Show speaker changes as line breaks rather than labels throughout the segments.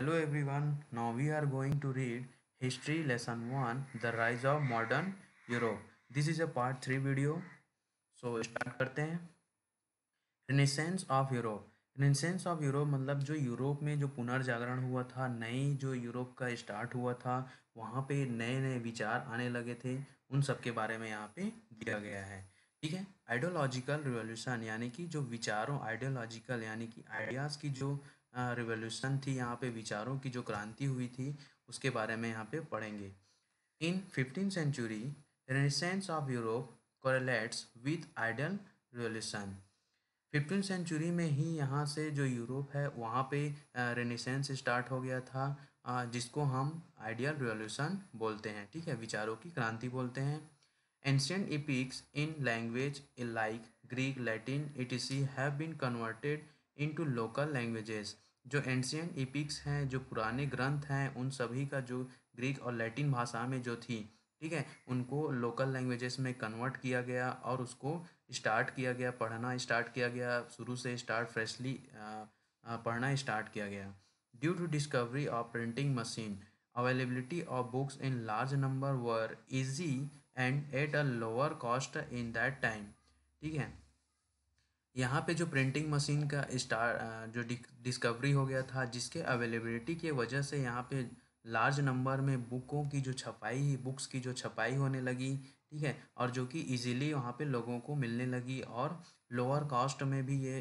Hello everyone, now we are going to read History Lesson 1 The Rise of Modern Europe. This is a part 3 video. So start करते हैं। Renaissance of Europe. Renaissance of Europe मतलब जो Europe में जो पुनर्जागरण हुआ था, नई जो यूरोप का स्टार्ट हुआ था, वहाँ पे नए नए विचार आने लगे थे, उन सब के बारे में यहाँ पे दिया गया है। ठीक है। आइडियोलॉजिकल रिवॉल्यूशन यानी कि जो विचारों, आइडियोलॉजिकल यानी कि आइडियाज़ की जो रिवॉल्यूशन थी, यहाँ पे विचारों की जो क्रांति हुई थी, उसके बारे में यहाँ पे पढ़ेंगे। इन 15th century, Renaissance of Europe correlates with ideal revolution। 15th century में ही यहाँ से जो यूरोप है वहाँ पे रेनेसेंस स्टार्ट हो गया था, जिसको हम आइडियल रिवॉल्यूशन बोलते हैं। ठीक है, विचारों की क्रांति बोलते हैं। Ancient epics in language like Greek, Latin, etc. have been converted into local languages। जो एंशियंट epics हैं, जो पुराने ग्रंथ हैं, उन सभी का जो ग्रीक और लैटिन भाषा में जो थी, ठीक है, उनको लोकल लैंग्वेजेस में कन्वर्ट किया गया और उसको स्टार्ट किया गया, पढ़ना स्टार्ट किया गया, शुरू से स्टार्ट फ्रेशली पढ़ना स्टार्ट किया गया। Due to discovery of printing machine, availability of books in large number were easy and at a lower cost in that time. ठीक है, यहाँ पे जो प्रिंटिंग मशीन का जो डिस्कवरी हो गया था, जिसके अवेलेबिलिटी की वजह से यहाँ पे लार्ज नंबर में बुक्स की जो छपाई होने लगी। ठीक है, और जो कि इजीली वहाँ पे लोगों को मिलने लगी और लोअर कॉस्ट में भी ये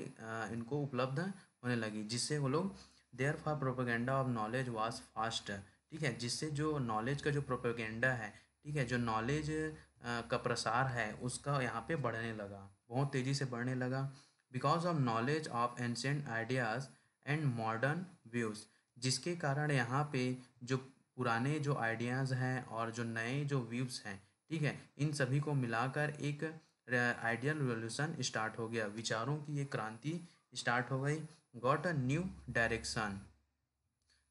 इनको उपलब्ध होने लगी, जिससे वो लोग therefore propaganda of knowledge was fast. ठीक है, जिससे जो नॉलेज का जो प्रोपेगेंडा है, ठीक है, जो नॉलेज का प्रसार है, उसका यहाँ पे बढ़ने लगा, बहुत तेज़ी से बढ़ने लगा। Because of knowledge of ancient ideas and modern views, जिसके कारण यहाँ पे जो पुराने जो आइडियाज़ हैं और जो नए जो व्यूज़ हैं, ठीक है, इन सभी को मिलाकर एक आइडियल रिवोल्यूशन स्टार्ट हो गया, विचारों की एक क्रांति स्टार्ट हो गई। गॉट अ न्यू डायरेक्शन,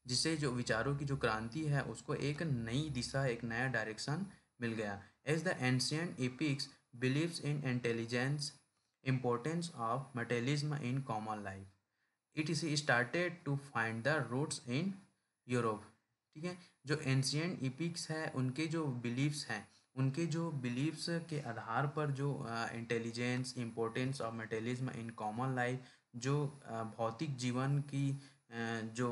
जिससे जो विचारों की जो क्रांति है उसको एक नई दिशा, एक नया डायरेक्शन मिल गया। As the ancient epics believes in intelligence, importance of materialism in common life, it is started to find the roots in Europe. ठीक है, जो एंशियंट इपिक्स है, उनके जो बिलीव्स हैं, उनके जो बिलीव्स के आधार पर जो intelligence, importance of materialism in common life, जो भौतिक जीवन की जो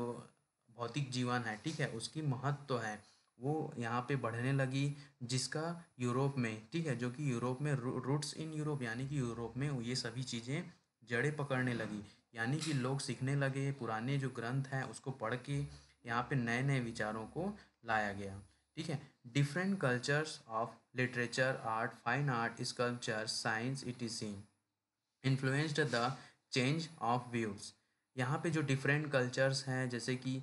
भौतिक जीवन है, ठीक है, उसकी महत्व है, वो यहाँ पे बढ़ने लगी, जिसका यूरोप में, ठीक है, जो कि यूरोप में रूट्स इन यूरोप यानी कि यूरोप में ये सभी चीज़ें जड़ें पकड़ने लगी, यानी कि लोग सीखने लगे, पुराने जो ग्रंथ हैं उसको पढ़ के यहाँ पे नए नए विचारों को लाया गया। ठीक है, different cultures of literature, art, fine art, sculpture, science, etc influenced the change of views. यहाँ पे जो डिफरेंट कल्चर्स हैं, जैसे कि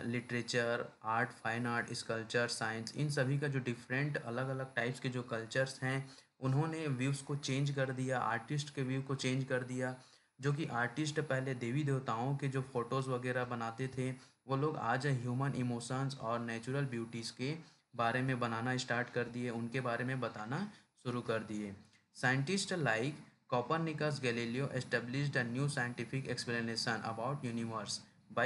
literature, art, fine art, sculpture, science, इन सभी का जो डिफरेंट अलग अलग टाइप्स के जो कल्चर्स हैं, उन्होंने व्यूज़ को चेंज कर दिया, आर्टिस्ट के व्यू को चेंज कर दिया। जो कि आर्टिस्ट पहले देवी देवताओं के जो फ़ोटोज़ वगैरह बनाते थे, वो लोग आज ह्यूमन इमोशंस और नेचुरल ब्यूटीज़ के बारे में बनाना स्टार्ट कर दिए, उनके बारे में बताना शुरू कर दिए। Scientist like Copernicus, Galileo established a new scientific explanation about universe by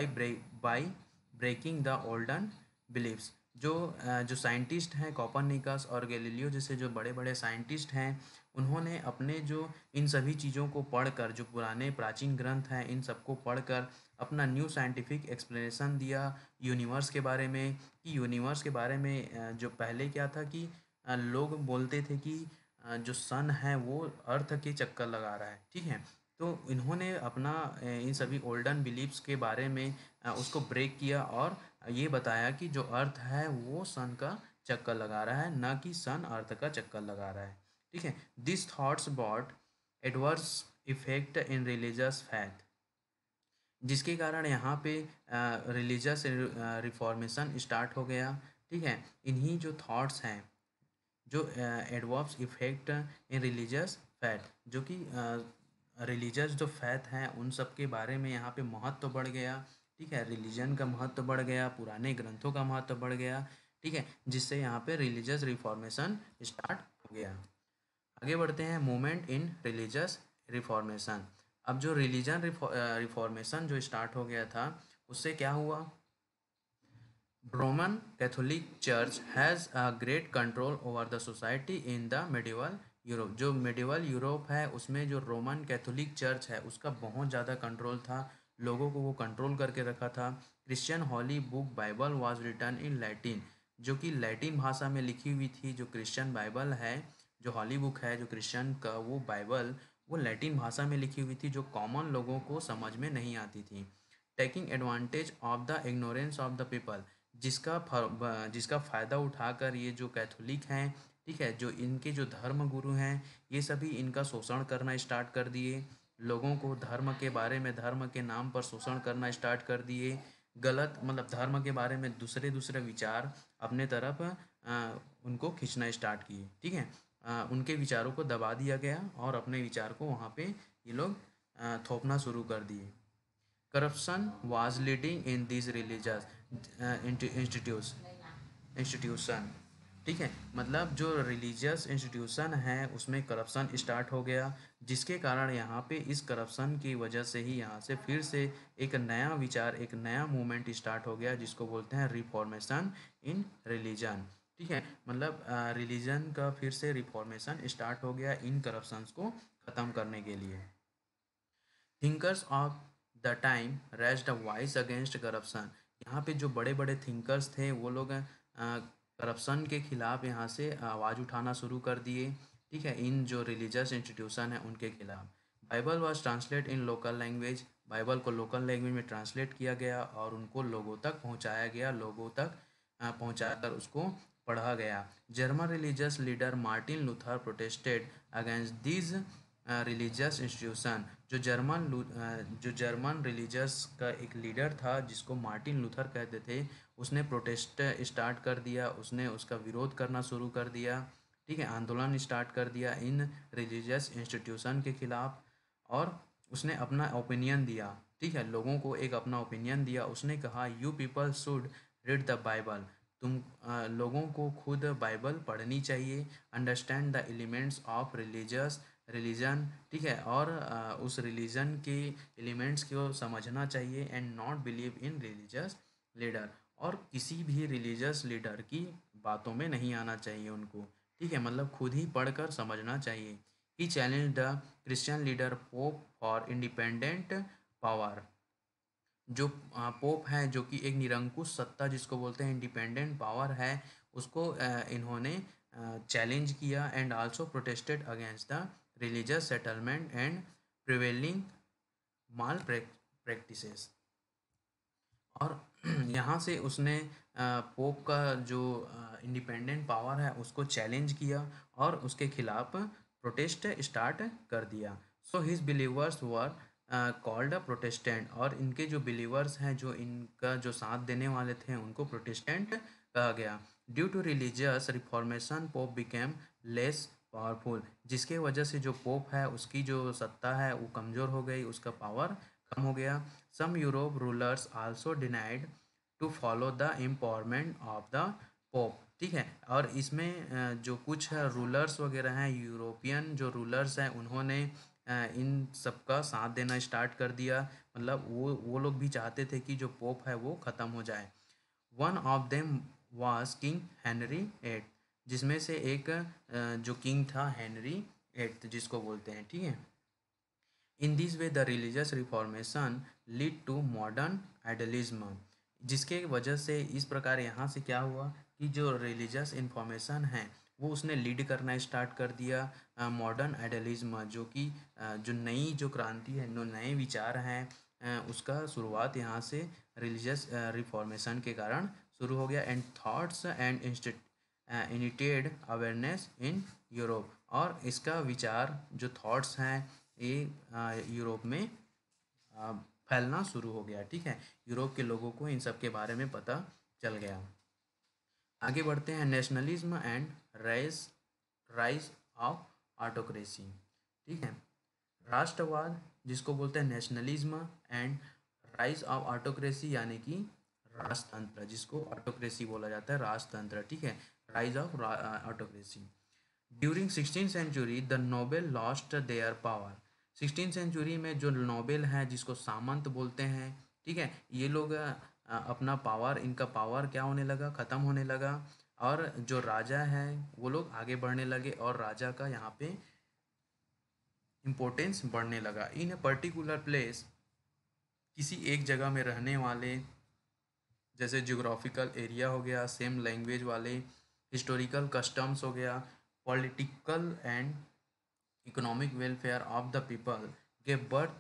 breaking the olden beliefs। जो साइंटिस्ट हैं, कॉपरनिकस और गैलीलियो जैसे जो बड़े बड़े साइंटिस्ट हैं, उन्होंने अपने जो इन सभी चीज़ों को पढ़कर, जो पुराने प्राचीन ग्रंथ हैं, इन सबको पढ़कर अपना न्यू साइंटिफिक एक्सप्लेनेशन दिया यूनिवर्स के बारे में। कि यूनिवर्स के बारे में जो पहले क्या था कि लोग बोलते थे कि जो सन है वो अर्थ के चक्कर लगा रहा है। ठीक है, तो इन्होंने अपना इन सभी ओल्डन बिलीव्स के बारे में उसको ब्रेक किया और ये बताया कि जो अर्थ है वो सन का चक्कर लगा रहा है, ना कि सन अर्थ का चक्कर लगा रहा है। ठीक है, this thoughts bought adverse effect in religious faith, जिसके कारण यहाँ पे रिलीजियस रिफॉर्मेशन स्टार्ट हो गया। ठीक है, इन्हीं जो थॉट्स हैं, जो adverse effect in religious faith, जो कि रिलीजियस जो फैथ हैं उन सब के बारे में यहाँ पे महत्व बढ़ गया। ठीक है, रिलीजन का महत्व बढ़ गया, पुराने ग्रंथों का महत्व बढ़ गया। ठीक है, जिससे यहाँ पे रिलीजियस रिफॉर्मेशन स्टार्ट हो गया। आगे बढ़ते हैं, मूवमेंट इन रिलीजियस रिफॉर्मेशन। अब जो रिलीजन रिफॉर्मेशन जो स्टार्ट हो गया था, उससे क्या हुआ Roman Catholic Church has a great control over the society in the medieval Europe. जो medieval यूरोप है उसमें जो रोमन कैथोलिक चर्च है उसका बहुत ज़्यादा कंट्रोल था, लोगों को वो कंट्रोल करके रखा था। Christian holy book Bible was written in Latin, जो कि लैटिन भाषा में लिखी हुई थी। जो क्रिश्चियन बाइबल है, जो हॉली बुक है जो क्रिश्चियन का, वो बाइबल वो लैटिन भाषा में लिखी हुई थी, जो कॉमन लोगों को समझ में नहीं आती थी। Taking advantage of the ignorance of the people, जिसका फ़ायदा उठाकर ये जो कैथोलिक हैं, ठीक है, जो इनके जो धर्म गुरु हैं, ये सभी इनका शोषण करना स्टार्ट कर दिए। लोगों को धर्म के बारे में, धर्म के नाम पर शोषण करना स्टार्ट कर दिए। गलत मतलब धर्म के बारे में दूसरे दूसरे विचार अपने तरफ उनको खींचना स्टार्ट किए, ठीक है। उनके विचारों को दबा दिया गया और अपने विचार को वहाँ पे ये लोग थोपना शुरू कर दिए। Corruption was leading in this religious institution, ठीक है, मतलब जो रिलीजियस इंस्टीट्यूशन है उसमें करप्शन स्टार्ट हो गया, जिसके कारण यहाँ पे इस करप्शन की वजह से ही यहाँ से फिर से एक नया विचार, एक नया मूवमेंट स्टार्ट हो गया, जिसको बोलते हैं रिफॉर्मेशन इन रिलीजन, ठीक है। मतलब रिलीजन का फिर से रिफॉर्मेशन स्टार्ट हो गया इन करप्शंस को ख़त्म करने के लिए। Thinkers of the time raised a voice against corruption, यहाँ पे जो बड़े बड़े थिंकर्स थे वो लोग करप्शन के खिलाफ यहाँ से आवाज़ उठाना शुरू कर दिए, ठीक है, इन जो रिलीजियस इंस्टीट्यूशन है उनके खिलाफ। Bible was translate in local language, Bible को लोकल लैंग्वेज में ट्रांसलेट किया गया और उनको लोगों तक पहुँचाया गया, लोगों तक पहुँचाकर उसको पढ़ा गया। German religious leader Martin Luther protested against these religious institution, जो जर्मन रिलीजियस का एक लीडर था जिसको मार्टिन लूथर कहते थे, उसने प्रोटेस्ट स्टार्ट कर दिया, उसने उसका विरोध करना शुरू कर दिया, ठीक है, आंदोलन स्टार्ट कर दिया इन रिलीजियस इंस्टीट्यूशन के खिलाफ। और उसने अपना ओपिनियन दिया, ठीक है, लोगों को एक अपना ओपिनियन दिया। उसने कहा you people should read the Bible, तुम लोगों को खुद बाइबल पढ़नी चाहिए। Understand the elements of religion, ठीक है, और उस रिलीजन के एलिमेंट्स को समझना चाहिए। And not believe in religious leader, और किसी भी रिलीजियस लीडर की बातों में नहीं आना चाहिए उनको, ठीक है, मतलब खुद ही पढ़कर समझना चाहिए। He challenge the Christian leader Pope for independent power, जो पोप है जो कि एक निरंकुश सत्ता जिसको बोलते हैं इंडिपेंडेंट पावर है, उसको इन्होंने चैलेंज किया। And also protested against the religious settlement and prevailing malpractices. और यहाँ से उसने पोप का जो इंडिपेंडेंट पावर है उसको चैलेंज किया और उसके खिलाफ प्रोटेस्ट स्टार्ट कर दिया। So his believers were called a Protestant, और इनके जो बिलीवर्स हैं, जो इनका जो साथ देने वाले थे, उनको प्रोटेस्टेंट कहा गया। Due to religious reformation pope became less powerful, जिसके वजह से जो पोप है उसकी जो सत्ता है वो कमज़ोर हो गई, उसका पावर कम हो गया। Some Europe rulers also denied to follow the empowerment of the Pope, ठीक है। और इसमें जो कुछ रूलर्स वगैरह हैं, यूरोपियन जो रूलर्स हैं, उन्होंने इन सबका साथ देना स्टार्ट कर दिया। मतलब वो लोग भी चाहते थे कि जो पोप है वो ख़त्म हो जाए। One of them was king Henry eight, जिसमें से एक जो किंग था हेनरी एट जिसको बोलते हैं, ठीक है। In this way the religious reformation lead to modern idealism, जिसके वजह से इस प्रकार यहाँ से क्या हुआ कि जो रिलीजियस इन्फॉर्मेशन है वो उसने लीड करना स्टार्ट कर दिया मॉडर्न आइडलिज्म, जो कि जो नई जो क्रांति है, जो नए विचार हैं, उसका शुरुआत यहाँ से रिलीजियस रिफॉर्मेशन के कारण शुरू हो गया। And thoughts and ignited awareness in Europe, और इसका विचार जो थॉट्स हैं ये यूरोप में आ, फैलना शुरू हो गया, ठीक है। यूरोप के लोगों को इन सब के बारे में पता चल गया। आगे बढ़ते हैं, nationalism and rise rise of autocracy, ठीक है। राष्ट्रवाद जिसको बोलते हैं nationalism, and rise of autocracy यानी कि राजतंत्र, जिसको ऑटोक्रेसी बोला जाता है, राजतंत्र, ठीक है, rise of autocracy. During 16th century the noble lost their power, 16th century में जो नोबेल हैं जिसको सामंत बोलते हैं, ठीक है, ये लोग अपना पावर, इनका पावर क्या होने लगा, ख़त्म होने लगा। और जो राजा है वो लोग आगे बढ़ने लगे और राजा का यहाँ पे इम्पोर्टेंस बढ़ने लगा। इन ए पर्टिकुलर प्लेस, किसी एक जगह में रहने वाले, जैसे जियोग्राफिकल एरिया हो गया, सेम लैंग्वेज वाले, हिस्टोरिकल कस्टम्स हो गया, political and economic welfare of the people gave birth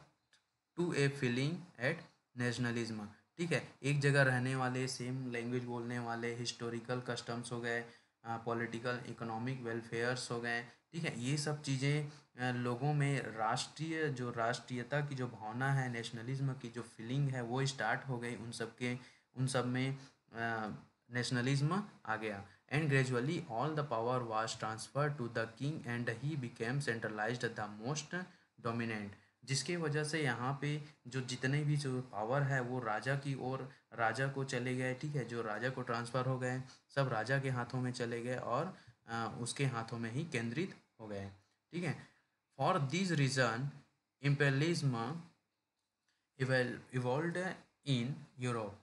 to a feeling at nationalism. ठीक है, एक जगह रहने वाले, सेम लैंग्वेज बोलने वाले, हिस्टोरिकल कस्टम्स हो गए, पॉलिटिकल इकोनॉमिक वेलफेयर्स हो गए। ठीक है, ये सब चीज़ें लोगों में राष्ट्रीयता की जो भावना है, नेशनलिज्म की जो फीलिंग है वो स्टार्ट हो गई उन सब में नेशनलिज्म आ गया। And gradually all the power was transfer to the king and he became centralised the most dominant, जिसके वजह से यहाँ पे जो जितने भी जो पावर है वो राजा की ओर, राजा को चले गए। ठीक है, जो राजा को ट्रांसफ़र हो गए, सब राजा के हाथों में चले गए और उसके हाथों में ही केंद्रित हो गए। ठीक है, for this reason imperialism evolved in Europe.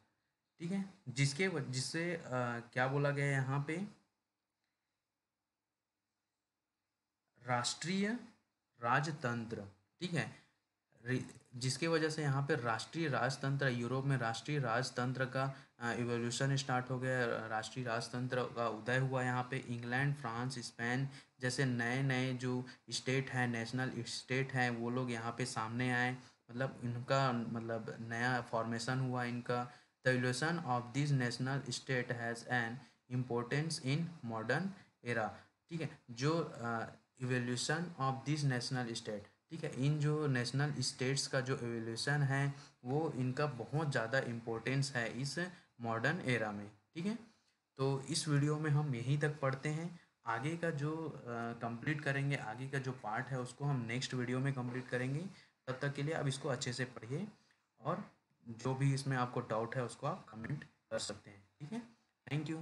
ठीक है, जिससे क्या बोला गया यहाँ पे, राष्ट्रीय राजतंत्र। ठीक है, जिसके वजह से यहाँ पे राष्ट्रीय राजतंत्र, यूरोप में राष्ट्रीय राजतंत्र का इवोल्यूशन स्टार्ट हो गया, राष्ट्रीय राजतंत्र का उदय हुआ। यहाँ पे इंग्लैंड, फ्रांस, स्पेन जैसे नए नए जो स्टेट हैं, नेशनल स्टेट हैं, वो लोग यहाँ पे सामने आए, मतलब इनका मतलब नया फॉर्मेशन हुआ इनका। The evolution of this national state has an importance in modern era. ठीक है, जो evolution of this national state, ठीक है, इन जो नेशनल स्टेट्स का जो एवोल्यूशन है वो इनका बहुत ज़्यादा इम्पोर्टेंस है इस मॉडर्न एरा में। ठीक है, तो इस वीडियो में हम यहीं तक पढ़ते हैं। आगे का जो कंप्लीट करेंगे, आगे का जो पार्ट है उसको हम नेक्स्ट वीडियो में कंप्लीट करेंगे। तब तक के लिए अब इसको अच्छे से पढ़िए और जो भी इसमें आपको डाउट है उसको आप कमेंट कर सकते हैं। ठीक है, थैंक यू।